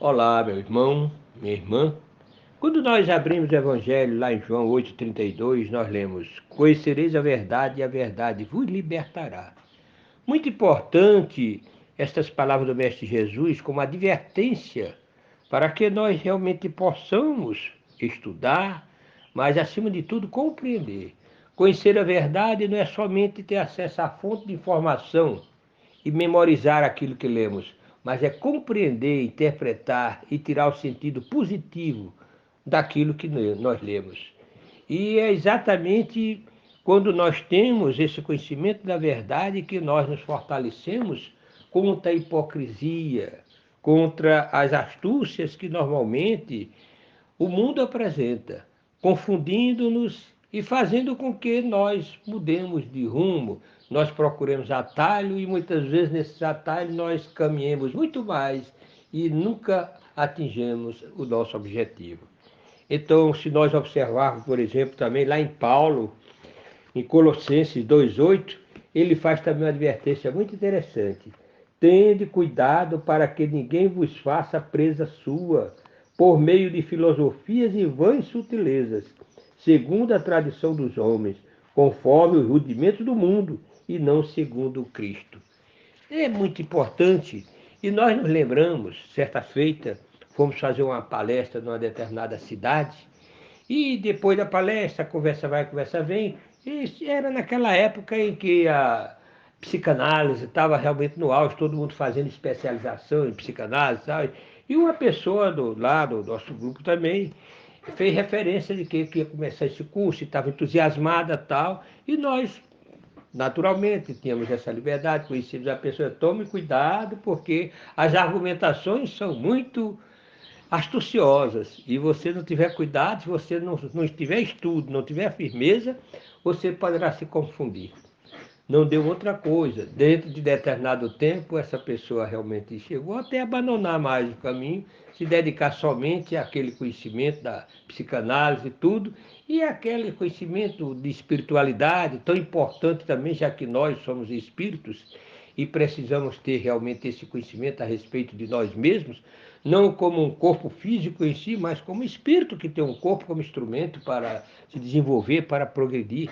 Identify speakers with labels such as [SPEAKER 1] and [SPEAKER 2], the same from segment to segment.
[SPEAKER 1] Olá, meu irmão, minha irmã. Quando nós abrimos o Evangelho lá em João 8,32, nós lemos: Conhecereis a verdade e a verdade vos libertará. Muito importante estas palavras do Mestre Jesus como advertência para que nós realmente possamos estudar, mas acima de tudo compreender. Conhecer a verdade não é somente ter acesso à fonte de informação e memorizar aquilo que lemos, mas é compreender, interpretar e tirar o sentido positivo daquilo que nós lemos. E é exatamente quando nós temos esse conhecimento da verdade que nós nos fortalecemos contra a hipocrisia, contra as astúcias que normalmente o mundo apresenta, confundindo-nos e fazendo com que nós mudemos de rumo, nós procuremos atalho e muitas vezes nesses atalhos nós caminhamos muito mais e nunca atingimos o nosso objetivo. Então, se nós observarmos, por exemplo, também lá em Paulo, em Colossenses 2,8, ele faz também uma advertência muito interessante. Tende cuidado para que ninguém vos faça presa sua, por meio de filosofias e vãs sutilezas, segundo a tradição dos homens, conforme os rudimentos do mundo, e não segundo o Cristo. É muito importante, e nós nos lembramos, certa feita, fomos fazer uma palestra numa determinada cidade, e depois da palestra, a conversa vai, a conversa vem. E era naquela época em que a psicanálise estava realmente no auge, todo mundo fazendo especialização em psicanálise, sabe? E uma pessoa lá do nosso grupo também fez referência de que ia começar esse curso, estava entusiasmada e tal, e nós, naturalmente, tínhamos essa liberdade, conhecíamos a pessoa, tome cuidado, porque as argumentações são muito astuciosas, e você não tiver cuidado, se você não tiver estudo, não tiver firmeza, você poderá se confundir. Não deu outra coisa. Dentro de determinado tempo, essa pessoa realmente chegou até a abandonar mais o caminho, se dedicar somente àquele conhecimento da psicanálise e tudo, e aquele conhecimento de espiritualidade, tão importante também, já que nós somos espíritos e precisamos ter realmente esse conhecimento a respeito de nós mesmos, não como um corpo físico em si, mas como espírito que tem um corpo como instrumento para se desenvolver, para progredir.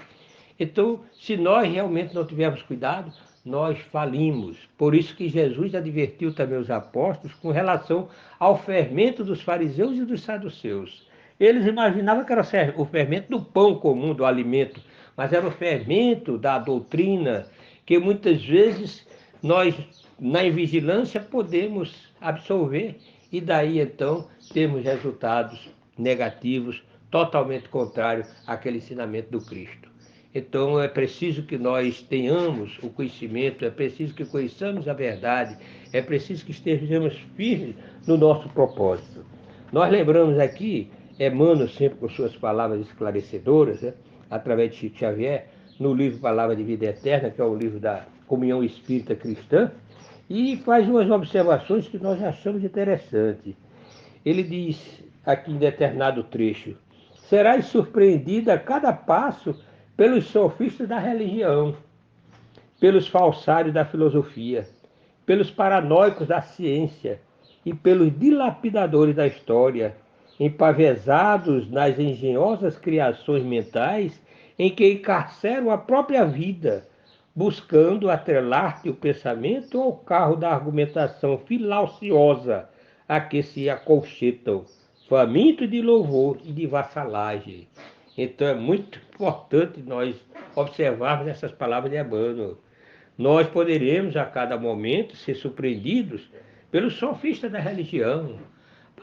[SPEAKER 1] Então, se nós realmente não tivermos cuidado, nós falimos. Por isso que Jesus advertiu também os apóstolos com relação ao fermento dos fariseus e dos saduceus. Eles imaginavam que era o fermento do pão comum, do alimento, mas era o fermento da doutrina, que muitas vezes nós, na invigilância, podemos absorver e daí então temos resultados negativos, totalmente contrários àquele ensinamento do Cristo. Então é preciso que nós tenhamos o conhecimento, é preciso que conheçamos a verdade, é preciso que estejamos firmes no nosso propósito. Nós lembramos aqui, Emmanuel sempre com suas palavras esclarecedoras, né, através de Chico Xavier, no livro Palavra de Vida Eterna, que é o livro da Comunhão Espírita Cristã, e faz umas observações que nós achamos interessantes. Ele diz aqui em determinado trecho: serás surpreendida a cada passo pelos sofistas da religião, pelos falsários da filosofia, pelos paranoicos da ciência e pelos dilapidadores da história, empavesados nas engenhosas criações mentais em que encarceram a própria vida, buscando atrelar-te o pensamento ao carro da argumentação filauciosa a que se acolchetam, faminto de louvor e de vassalagem. Então é muito importante nós observarmos essas palavras de Emmanuel. Nós poderemos a cada momento ser surpreendidos pelos sofistas da religião.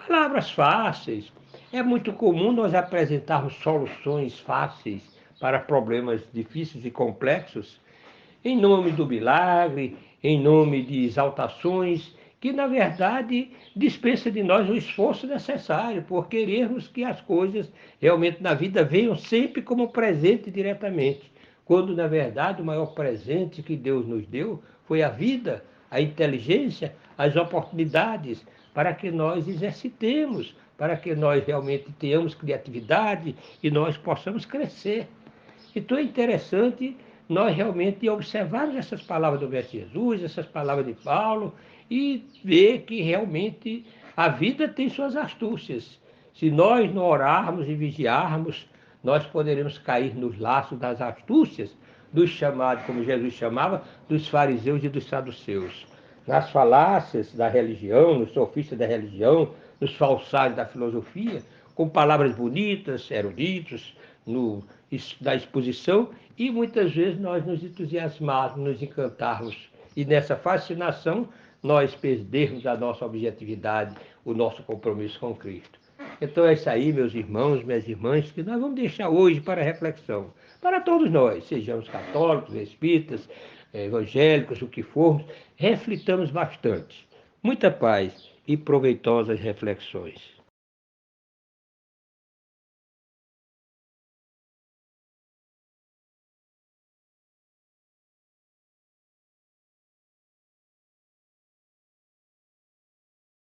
[SPEAKER 1] Palavras fáceis. É muito comum nós apresentarmos soluções fáceis para problemas difíceis e complexos, em nome do milagre, em nome de exaltações, que na verdade dispensa de nós o esforço necessário por querermos que as coisas realmente na vida venham sempre como presente diretamente, quando na verdade o maior presente que Deus nos deu foi a vida, a inteligência, as oportunidades para que nós exercitemos, para que nós realmente tenhamos criatividade e nós possamos crescer. Então é interessante nós realmente observarmos essas palavras do Mestre Jesus, essas palavras de Paulo, e ver que realmente a vida tem suas astúcias. Se nós não orarmos e vigiarmos, nós poderemos cair nos laços das astúcias dos chamados, como Jesus chamava, dos fariseus e dos saduceus. Nas falácias da religião, nos sofistas da religião, nos falsários da filosofia, com palavras bonitas, eruditos, na exposição, e muitas vezes nós nos entusiasmarmos, nos encantarmos, e nessa fascinação nós perdermos a nossa objetividade, o nosso compromisso com Cristo. Então é isso aí, meus irmãos, minhas irmãs, que nós vamos deixar hoje para reflexão. Para todos nós, sejamos católicos, espíritas, evangélicos, o que formos, reflitamos bastante. Muita paz e proveitosas reflexões.